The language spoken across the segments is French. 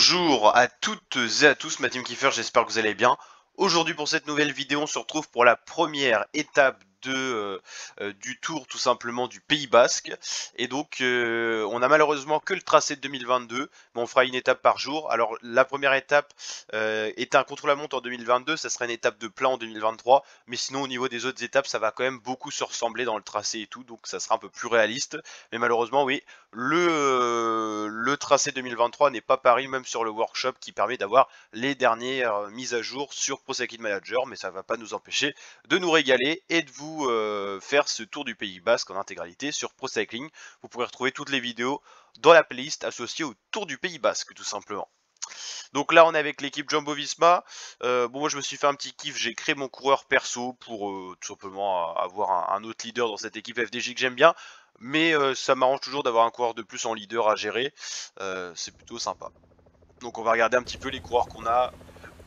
Bonjour à toutes et à tous, ma team Kiefer, j'espère que vous allez bien. Aujourd'hui pour cette nouvelle vidéo, on se retrouve pour la première étape du tour tout simplement du Pays Basque. Et donc on a malheureusement que le tracé de 2022, mais on fera une étape par jour. Alors la première étape est un contre-la-montre en 2022, ça sera une étape de plat en 2023. Mais sinon au niveau des autres étapes, ça va quand même beaucoup se ressembler dans le tracé et tout, donc ça sera un peu plus réaliste. Mais malheureusement oui, le tracé 2023 n'est pas pareil même sur le workshop qui permet d'avoir les dernières mises à jour sur Pro Cycling Manager, mais ça ne va pas nous empêcher de nous régaler et de vous faire ce tour du Pays Basque en intégralité sur Pro Cycling. Vous pourrez retrouver toutes les vidéos dans la playlist associée au tour du Pays Basque tout simplement. Donc là on est avec l'équipe Jumbo Visma. Bon, moi je me suis fait un petit kiff, j'ai créé mon coureur perso pour tout simplement avoir un autre leader dans cette équipe FDJ que j'aime bien. Mais ça m'arrange toujours d'avoir un coureur de plus en leader à gérer. C'est plutôt sympa. Donc on va regarder un petit peu les coureurs qu'on a,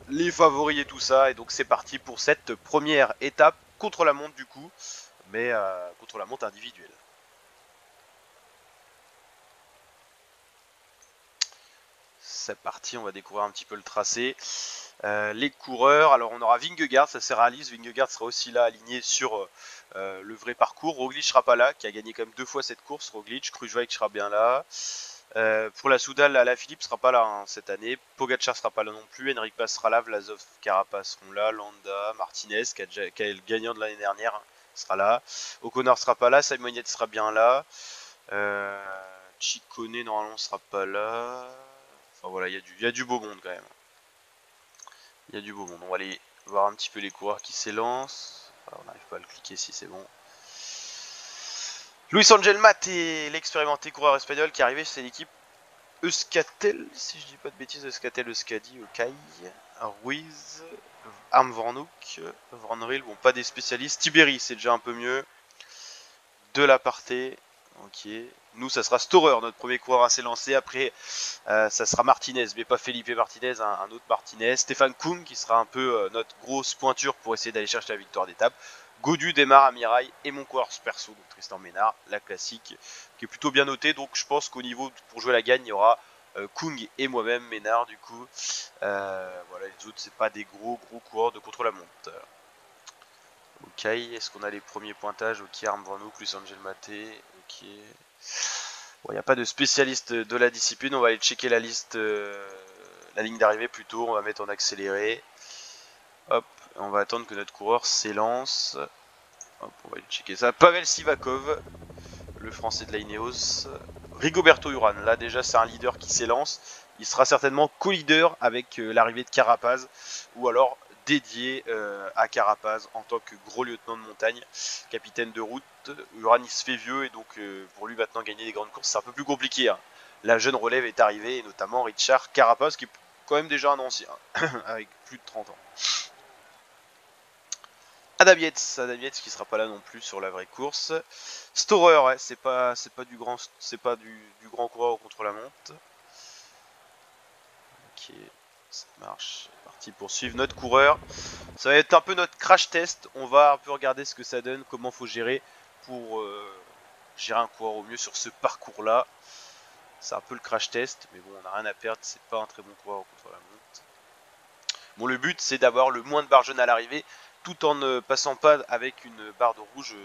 les favoris et tout ça. Et donc c'est parti pour cette première étape contre la montre du coup. Mais contre la montre individuelle. C'est parti, on va découvrir un petit peu le tracé. Les coureurs, alors on aura Vingegaard, ça c'est réaliste. Vingegaard sera aussi là aligné sur le vrai parcours. Roglic sera pas là, qui a gagné quand même 2 fois cette course. Roglic, Kruijswijk sera bien là. Pour la Soudal, Alaphilippe sera pas là cette année. Pogacar sera pas là non plus. Enric Mas sera là. Vlasov, Carapaz seront là. Landa, Martinez, qui est le gagnant de l'année dernière, sera là. O'Connor sera pas là. Simon Yates sera bien là. Ciccone normalement sera pas là. Enfin voilà, il y a du beau monde quand même. Il y a du beau monde. On va aller voir un petit peu les coureurs qui s'élancent. On n'arrive pas à le cliquer si c'est bon. Luis Angel Maté, l'expérimenté coureur espagnol qui est arrivé chez l'équipe Euskaltel, si je dis pas de bêtises, Euskaltel, Euskadi, Okai, Ruiz, Arm Vornouk, Vornril, bon pas des spécialistes. Tiberi, c'est déjà un peu mieux. De l'aparté, ok. Nous, ça sera Storer, notre premier coureur à s'élancer. Après, ça sera Martinez, mais pas Felipe Martinez, un autre Martinez. Stéphane Koum, qui sera un peu notre grosse pointure pour essayer d'aller chercher la victoire d'étape. Godu démarre à Mirail et mon coureur perso, donc Tristan Ménard, la classique, qui est plutôt bien notée. Donc je pense qu'au niveau, pour jouer la gagne, il y aura Kung et moi-même, Ménard du coup. Voilà, les autres, c'est pas des gros coureurs de contre-la-montre. Ok, est-ce qu'on a les premiers pointages? Ok, Arm Vranouk, Luis Angel Maté, ok. Bon, il n'y a pas de spécialiste de la discipline, on va aller checker la liste, la ligne d'arrivée plutôt, on va mettre en accéléré. Hop, on va attendre que notre coureur s'élance. Hop, on va aller checker ça. Pavel Sivakov, le français de la Ineos. Rigoberto Urán, là déjà c'est un leader qui s'élance. Il sera certainement co-leader avec l'arrivée de Carapaz, ou alors dédié à Carapaz en tant que gros lieutenant de montagne, capitaine de route. Urán il se fait vieux et donc pour lui maintenant gagner des grandes courses c'est un peu plus compliqué. Hein. La jeune relève est arrivée et notamment Richard Carapaz qui est quand même déjà un ancien avec plus de 30 ans. Adam Yates qui sera pas là non plus sur la vraie course. Storer, ouais, c'est pas du grand coureur contre la montre. Ok, ça marche. C'est parti pour suivre notre coureur. Ça va être un peu notre crash test. On va un peu regarder ce que ça donne, comment faut gérer pour gérer un coureur au mieux sur ce parcours-là. C'est un peu le crash test, mais bon, on n'a rien à perdre. C'est pas un très bon coureur contre la montre. Bon, le but c'est d'avoir le moins de barres jaunes à l'arrivée, tout en ne passant pas avec une barre de rouge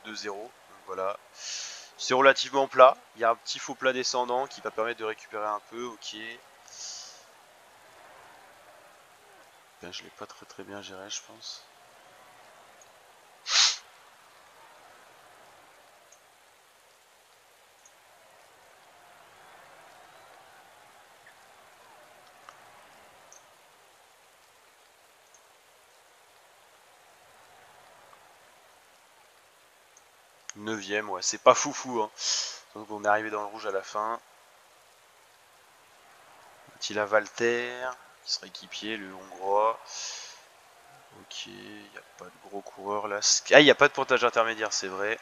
de 0. Donc voilà. C'est relativement plat. Il y a un petit faux plat descendant qui va permettre de récupérer un peu. Ok. Ben, je l'ai pas très bien géré, je pense. Neuvième, ouais, c'est pas foufou. Hein. Donc on est arrivé dans le rouge à la fin. Attila Valter, qui sera équipier, le hongrois. Ok, il n'y a pas de gros coureurs là. Ah, il n'y a pas de pointage intermédiaire, c'est vrai.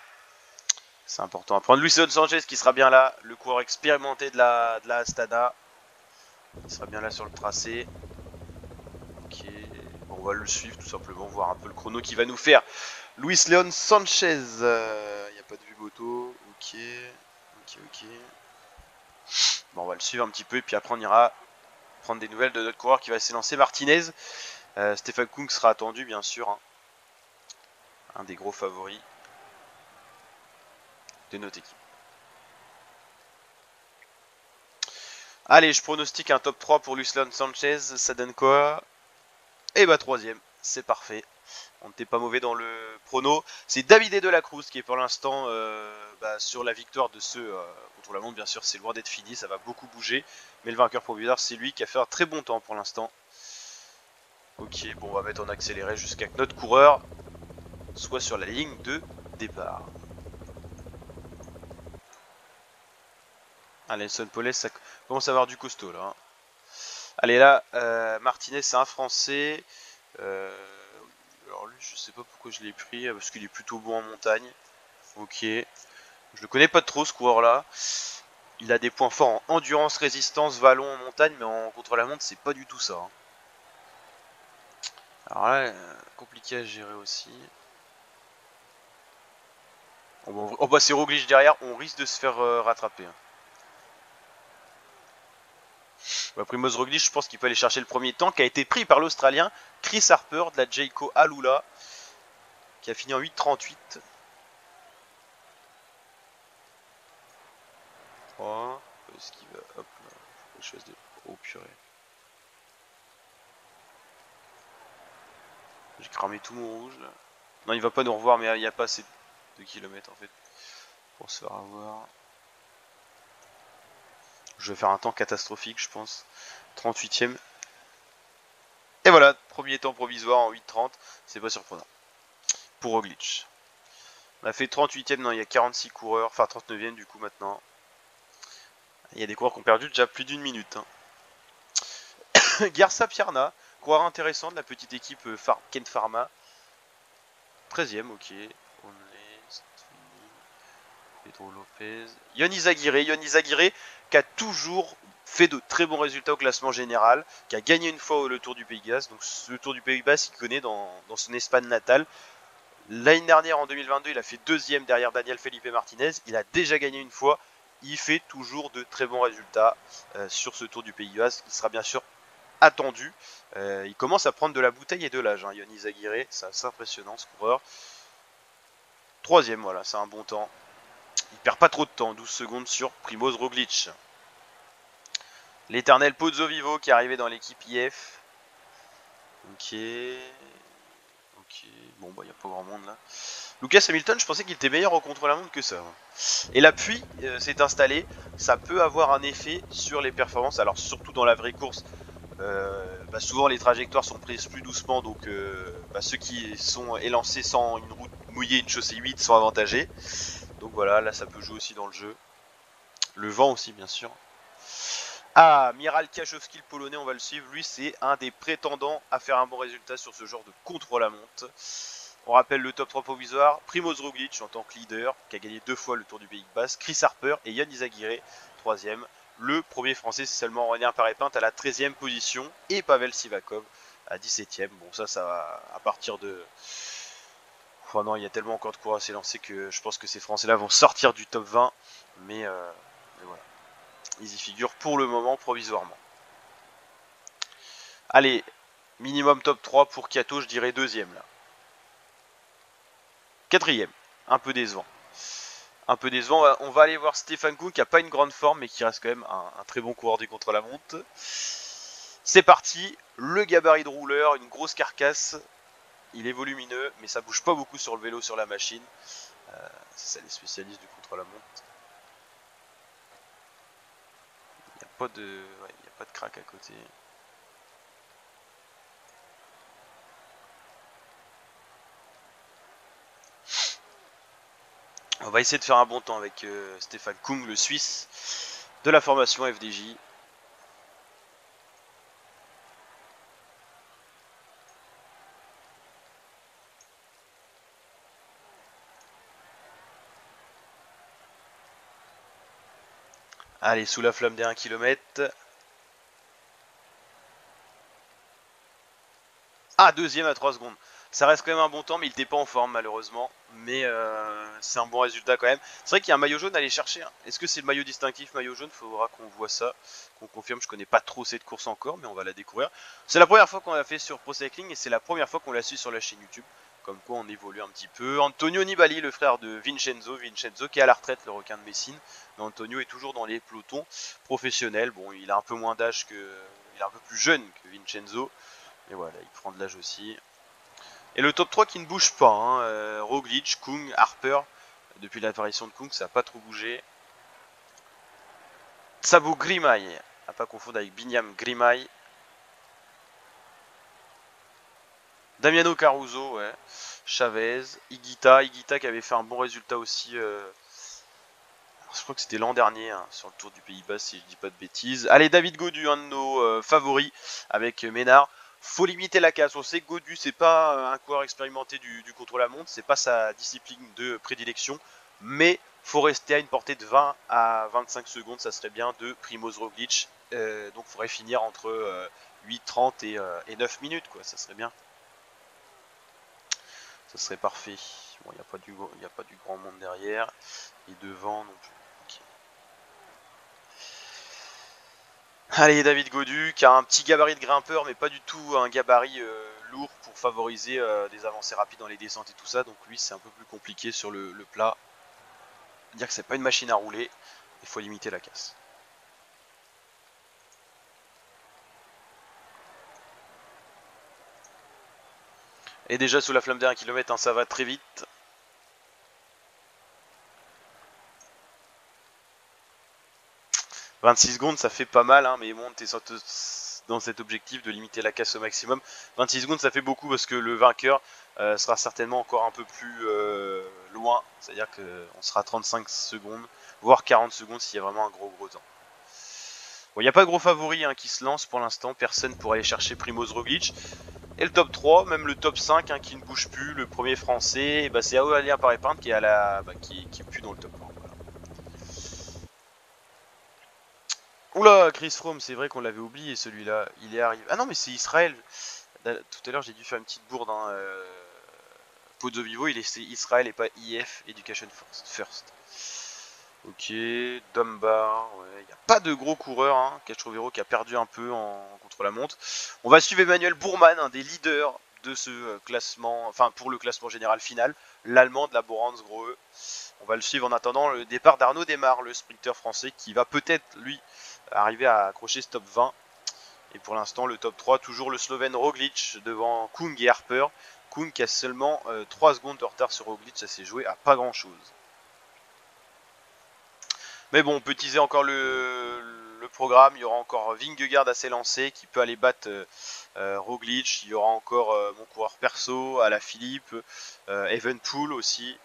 C'est important à prendre. Luis Sanchez qui sera bien là, le coureur expérimenté de la Astana. Il sera bien là sur le tracé. Ok, bon, on va le suivre tout simplement, voir un peu le chrono qui va nous faire. Luis Leon Sanchez, il n'y a pas de vue moto. Ok. Bon, on va le suivre un petit peu et puis après on ira prendre des nouvelles de notre coureur qui va s'élancer, Martinez. Stefan Kung sera attendu bien sûr, hein. Un des gros favoris de notre équipe. Allez, je pronostique un top 3 pour Ruslan Sanchez. Ça donne quoi? Et bah troisième, c'est parfait. On n'était pas mauvais dans le prono. C'est Davide de la Cruz qui est pour l'instant sur la victoire de ceux contre la montre. Bien sûr, c'est loin d'être fini, ça va beaucoup bouger. Mais le vainqueur provisoire, c'est lui qui a fait un très bon temps pour l'instant. Ok, bon, on va mettre en accéléré jusqu'à que notre coureur soit sur la ligne de départ. Allez, Son Paulès, ça commence à avoir du costaud là. Hein. Allez là, Martinez, c'est un Français. Alors lui, je sais pas pourquoi je l'ai pris, parce qu'il est plutôt bon en montagne. Ok. Je le connais pas trop ce coureur là. Il a des points forts en endurance, résistance, vallon en montagne, mais en contre-la-montre, c'est pas du tout ça. Hein. Alors là, compliqué à gérer aussi. Oh bah c'est Roglic derrière, on risque de se faire rattraper. Hein. Bah, Primoz Roglic, je pense qu'il peut aller chercher le premier temps, qui a été pris par l'Australien Chris Harper de la Jayco Alula, qui a fini en 8,38. 3. Est-ce qu'il va... Hop là, faut que je fasse de... Oh purée. J'ai cramé tout mon rouge là. Non, il va pas nous revoir, mais il n'y a pas assez de kilomètres en fait pour se faire avoir. Je vais faire un temps catastrophique, je pense. 38ème. Et voilà, premier temps provisoire en 8,30. C'est pas surprenant. Pour Roglic. On a fait 38ème, non, il y a 46 coureurs. Enfin, 39ème du coup maintenant. Il y a des coureurs qui ont perdu déjà plus d'une minute. Hein. Garça Pierna, coureur intéressant de la petite équipe Ken Pharma. 13ème, ok. Pedro Lopez. Yoni Aguirre qui a toujours fait de très bons résultats au classement général, qui a gagné une fois le Tour du Pays Basque. Donc le Tour du Pays Basque, il connaît dans son Espagne natale. L'année dernière, en 2022, il a fait deuxième derrière Daniel Felipe Martinez. Il a déjà gagné une fois. Il fait toujours de très bons résultats sur ce Tour du Pays Basque. Il sera bien sûr attendu. Il commence à prendre de la bouteille et de l'âge, hein, Yoni Aguirre. C'est assez impressionnant ce coureur. Troisième, voilà, c'est un bon temps. Il perd pas trop de temps, 12 secondes sur Primoz Roglic. L'éternel Pozzo Vivo qui est arrivé dans l'équipe IF. Ok. Ok. Bon, bah, il n'y a pas grand monde là. Lucas Hamilton, je pensais qu'il était meilleur au contre-la-montre que ça. Et l'appui s'est installé. Ça peut avoir un effet sur les performances. Alors, surtout dans la vraie course. Souvent, les trajectoires sont prises plus doucement. Donc, ceux qui sont élancés sans une route mouillée, une chaussée 8 sont avantagés. Donc voilà, là, ça peut jouer aussi dans le jeu. Le vent aussi, bien sûr. Ah, Miral Kachowski, le polonais, on va le suivre. Lui, c'est un des prétendants à faire un bon résultat sur ce genre de contre-la-montre. On rappelle le top 3 provisoire. Primoz Roglic en tant que leader, qui a gagné 2 fois le Tour du Pays Basque. Chris Harper et Yann Aguirre, 3ème. Le premier français, c'est seulement René Paré-Pinte à la 13ème position. Et Pavel Sivakov à 17ème. Bon, ça va à partir de... Oh non, il y a tellement encore de coureurs à s'élancer que je pense que ces Français-là vont sortir du top 20. Mais voilà. Ils y figurent pour le moment provisoirement. Allez, minimum top 3 pour Kato, je dirais 2ème là. 4ème, un peu décevant. Un peu décevant, on va aller voir Stefan Kung qui n'a pas une grande forme mais qui reste quand même un très bon coureur du contre-la-montre. C'est parti, le gabarit de rouleur, une grosse carcasse. Il est volumineux mais ça bouge pas beaucoup sur le vélo, sur la machine. C'est ça les spécialistes du contre-la-montre. Il n'y a pas de crack à côté. On va essayer de faire un bon temps avec Stefan Kung, le Suisse, de la formation FDJ. Allez, sous la flamme des 1 km. Ah, deuxième à 3 secondes. Ça reste quand même un bon temps, mais il n'était pas en forme malheureusement. Mais c'est un bon résultat quand même. C'est vrai qu'il y a un maillot jaune à aller chercher, hein. Est-ce que c'est le maillot distinctif maillot jaune? Faudra qu'on voit ça, qu'on confirme. Je connais pas trop cette course encore, mais on va la découvrir. C'est la première fois qu'on l'a fait sur Pro Cycling et c'est la première fois qu'on l'a su sur la chaîne YouTube. Comme quoi on évolue un petit peu. Antonio Nibali, le frère de Vincenzo. Vincenzo qui est à la retraite, le requin de Messine. Mais Antonio est toujours dans les pelotons professionnels. Bon, il a un peu moins d'âge que... Il est un peu plus jeune que Vincenzo. Et voilà, il prend de l'âge aussi. Et le top 3 qui ne bouge pas, hein. Roglic, Kung, Harper. Depuis l'apparition de Kung, ça n'a pas trop bougé. Sabo Grimay, à pas confondre avec Binyam Grimay. Damiano Caruso, ouais. Chavez, Higuita qui avait fait un bon résultat aussi. Je crois que c'était l'an dernier, hein, sur le Tour du Pays-Bas, si je dis pas de bêtises. Allez, David Gaudu, un de nos favoris avec Ménard. Faut limiter la casse. On sait que Gaudu, c'est pas un coureur expérimenté du contre-la-montre, c'est pas sa discipline de prédilection, mais faut rester à une portée de 20 à 25 secondes, ça serait bien, de Primoz Roglic. Donc il faudrait finir entre 8, 30 et 9 minutes, quoi, ça serait bien. Ça serait parfait. Bon, il n'y a pas du grand monde derrière, et devant non plus. Allez, David Gaudu qui a un petit gabarit de grimpeur mais pas du tout un gabarit lourd pour favoriser des avancées rapides dans les descentes et tout ça. Donc lui c'est un peu plus compliqué sur le plat. Dire que c'est pas une machine à rouler, il faut limiter la casse. Et déjà sous la flamme des 1 km, hein, ça va très vite. « 26 secondes, ça fait pas mal, hein, mais bon, t'es dans cet objectif de limiter la casse au maximum. 26 secondes, ça fait beaucoup parce que le vainqueur sera certainement encore un peu plus loin. C'est-à-dire qu'on sera 35 secondes, voire 40 secondes s'il y a vraiment un gros temps. Bon, il n'y a pas de gros favori, hein, qui se lance pour l'instant. Personne pour aller chercher Primoz Roglic. Et le top 3, même le top 5, hein, qui ne bouge plus. Le premier français, bah, c'est Aurélien Paré-Peintre qui est plus dans le top 1. Voilà. Oula, Chris Froome, c'est vrai qu'on l'avait oublié celui-là. Il est arrivé. Ah non, mais c'est Israël. Tout à l'heure, j'ai dû faire une petite bourde, hein. Pozzo Vivo, c'est Israël et pas IF, Education First. Ok, Dunbar, ouais, il n'y a pas de gros coureurs, hein. Castrovero qui a perdu un peu contre la montre. On va suivre Emmanuel Bourman, un des leaders de ce classement, enfin pour le classement général final, l'allemand de la Borans Grohe. On va le suivre en attendant le départ d'Arnaud Desmar, le sprinter français qui va peut-être lui arriver à accrocher ce top 20. Et pour l'instant le top 3, toujours le Slovène Roglic devant Kung et Harper. Kung qui a seulement 3 secondes de retard sur Roglic, ça s'est joué à pas grand chose. Mais bon, on peut teaser encore le programme. Il y aura encore Vingegaard à s'élancer qui peut aller battre Roglic. Il y aura encore mon coureur perso, Alaphilippe, Evenepoel aussi.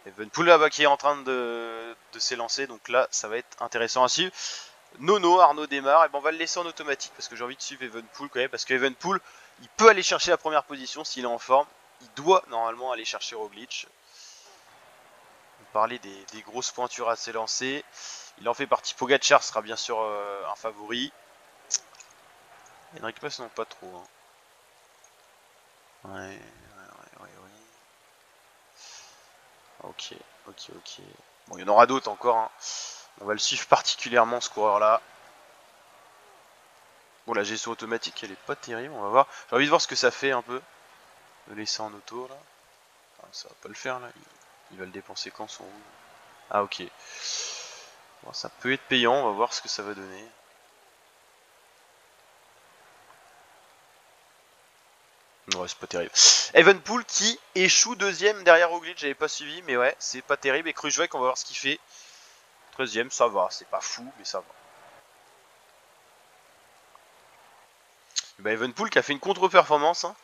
Evenepoel là-bas qui est en train de s'élancer. Donc là, ça va être intéressant à suivre. Nono, Arnaud Desmar, et ben on va le laisser en automatique parce que j'ai envie de suivre Evenepoel quand même. Parce qu'Evenepoel, il peut aller chercher la première position s'il est en forme. Il doit normalement aller chercher Roglic. Parler des grosses pointures à s'élancer. Il en fait partie. Pogacar sera bien sûr un favori. Henrik Mas non pas trop, hein. Ouais. Ok. Bon, il y en aura d'autres encore, hein. On va le suivre particulièrement ce coureur là. Bon, la gestion automatique elle est pas terrible, on va voir. J'ai envie de voir ce que ça fait un peu. De laisser en auto là. Enfin, ça va pas le faire là. Il va le dépenser quand son. Ah ok. Bon, ça peut être payant, on va voir ce que ça va donner. Ouais, c'est pas terrible. Evenepoel qui échoue deuxième derrière Roglic, j'avais pas suivi, mais ouais, c'est pas terrible. Et Kruijswijk, on va voir ce qu'il fait. 13ème, ça va, c'est pas fou, mais ça va. Bah, Evenepoel qui a fait une contre-performance, hein.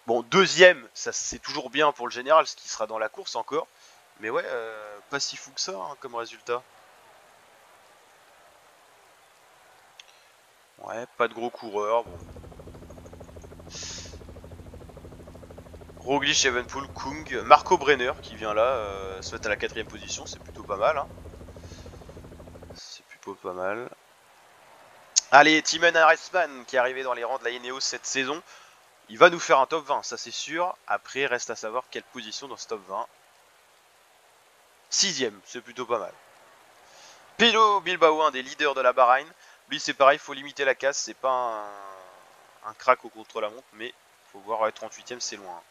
Bon, deuxième, ça c'est toujours bien pour le général, ce qui sera dans la course encore. Mais ouais, pas si fou que ça, hein, comme résultat. Ouais, pas de gros coureurs. Bon. Roglic, Evenepoel, Kung, Marco Brenner qui vient là, se met à la 4ème position, c'est plutôt pas mal, hein. C'est plutôt pas mal. Allez, Timen Arensman qui est arrivé dans les rangs de la Ineos cette saison. Il va nous faire un top 20, ça c'est sûr. Après, reste à savoir quelle position dans ce top 20. 6ème, c'est plutôt pas mal. Pello Bilbao, un des leaders de la Bahreïn. Lui, c'est pareil, il faut limiter la casse. C'est pas un crack au contre-la-montre, mais faut voir, ouais, 38ème, c'est loin.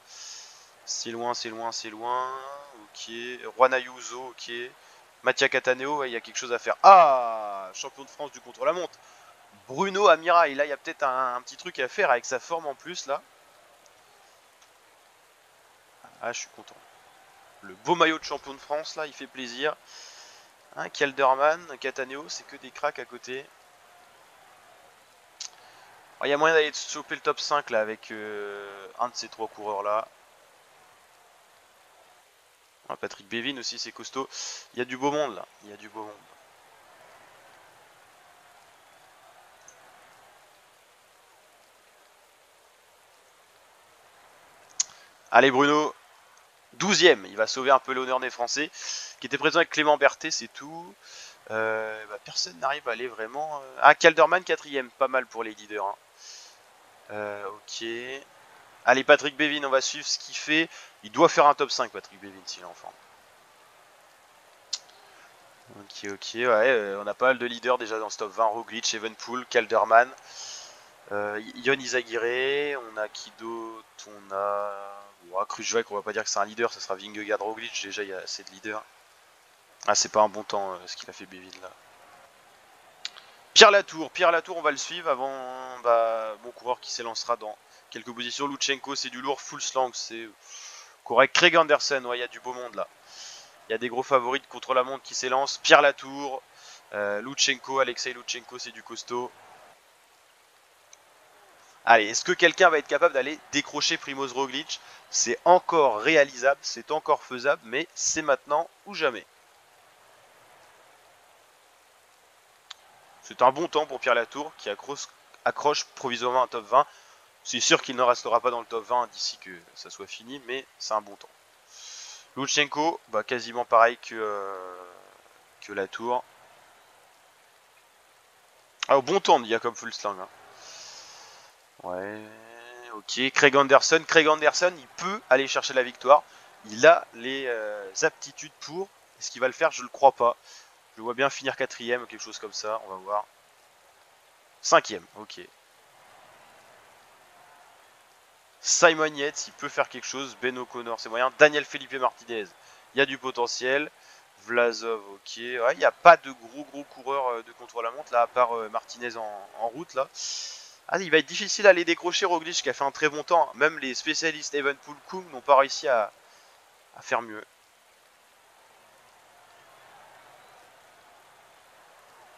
C'est loin, c'est loin, c'est loin. Ok. Juan Ayuso, ok. Mattia Cataneo, il y a quelque chose à faire. Ah, champion de France du contre-la-montre. Bruno Amirail, là, il y a peut-être un petit truc à faire avec sa forme en plus, là. Ah, je suis content. Le beau maillot de champion de France, là, il fait plaisir. Hein, Kelderman, Cataneo, c'est que des cracks à côté. Il y a moyen d'aller choper le top 5 là avec un de ces trois coureurs là. Patrick Bevin aussi, c'est costaud. Il y a du beau monde là. Il y a du beau monde. Allez Bruno, 12ème. Il va sauver un peu l'honneur des Français. Qui était présent avec Clément Berthet, c'est tout. Personne n'arrive à aller vraiment... Ah, Calderman 4ème. Pas mal pour les leaders. Hein. Ok. Allez, Patrick Bevin, on va suivre ce qu'il fait. Il doit faire un top 5, Patrick Bevin, s'il est en forme. Ok, ouais, on a pas mal de leaders déjà dans ce top 20. Roglic, Evenepoel, Calderman, Ion Izagirre, on a qui d'autre? On a... Bon, Kruijswijk, on va pas dire que c'est un leader, ça sera Vingegaard, Roglic, déjà il y a assez de leaders. Ah, c'est pas un bon temps ce qu'il a fait Bevin là. Pierre Latour, on va le suivre avant mon coureur qui s'élancera dans quelques positions. Lutsenko, c'est du lourd, full slang, c'est correct. Craig Anderson, ouais, il y a du beau monde là. Il y a des gros favoris de contre-la-montre qui s'élancent. Pierre Latour, Lutsenko, Alexei Lutsenko, c'est du costaud. Allez, est-ce que quelqu'un va être capable d'aller décrocher Primoz Roglic? C'est encore réalisable, c'est encore faisable, mais c'est maintenant ou jamais. C'est un bon temps pour Pierre Latour qui accroche provisoirement un top 20. C'est sûr qu'il ne restera pas dans le top 20 d'ici que ça soit fini, mais c'est un bon temps. Lutsenko, quasiment pareil que Latour. Ah, au bon temps de Jakob Fuglsang. Hein. Ouais, ok. Craig Anderson, il peut aller chercher la victoire. Il a les aptitudes pour. Est-ce qu'il va le faire? Je le crois pas. Je le vois bien finir 4ème ou quelque chose comme ça. On va voir. 5ème, ok. Simon Yates, il peut faire quelque chose. Ben O'Connor, c'est moyen. Daniel Felipe Martinez, il y a du potentiel. Vlasov, ok. Ouais, il n'y a pas de gros coureurs de contre-la-montre là, à part Martinez en route là. Ah, il va être difficile à les décrocher. Roglic qui a fait un très bon temps. Même les spécialistes Evenepoel, Kung n'ont pas réussi à faire mieux.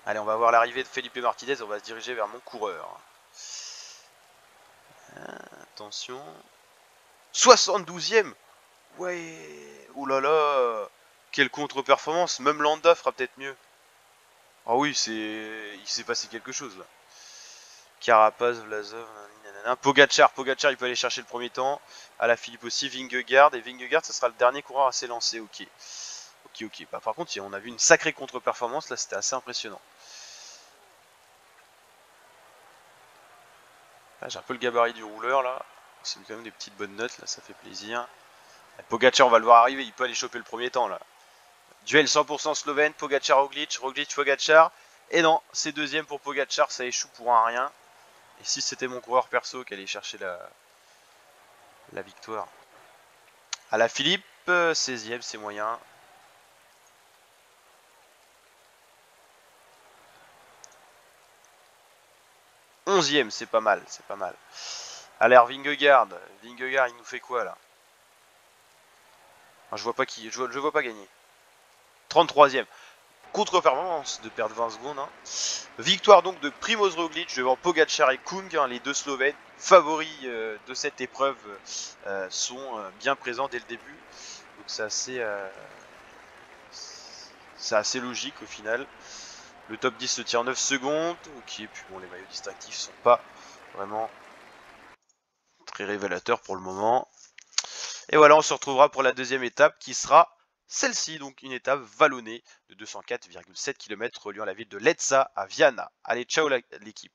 Allez, on va voir l'arrivée de Felipe Martinez. On va se diriger vers mon coureur. Attention. 72ème. Ouais. Ouh là là. Quelle contre-performance. Même Landa fera peut-être mieux. Ah oui, il s'est passé quelque chose là. Carapaz, Vlasov, Pogacar, il peut aller chercher le premier temps. À la Philippe aussi, Vingegaard. Et Vingegaard, ça sera le dernier coureur à s'élancer. Ok. Par contre, on a vu une sacrée contre-performance. Là, c'était assez impressionnant. J'ai un peu le gabarit du rouleur là. C'est quand même des petites bonnes notes là, ça fait plaisir. Pogacar, on va le voir arriver. Il peut aller choper le premier temps là. Duel 100% slovène. Pogacar, Roglic, Pogacar. Et non, c'est deuxième pour Pogacar. Ça échoue pour un rien. Et si c'était mon coureur perso qui allait chercher la victoire. À la Philippe, 16ème, c'est moyen. Onzième, c'est pas mal, c'est pas mal. Alors Vingegaard, il nous fait quoi là? Je vois pas qui, je vois pas gagner. 33ème. Contre-performance de perdre 20 secondes. Hein. Victoire donc de Primoz Roglic devant Pogacar et Kung, hein, les deux Slovènes. Favoris de cette épreuve sont bien présents dès le début. Donc c'est assez logique au final. Le top 10 se tient en 9 secondes. Ok, puis bon, les maillots distinctifs sont pas vraiment très révélateurs pour le moment. Et voilà, on se retrouvera pour la deuxième étape qui sera celle-ci, donc une étape vallonnée de 204,7 km reliant la ville de Lecce à Viana. Allez, ciao l'équipe.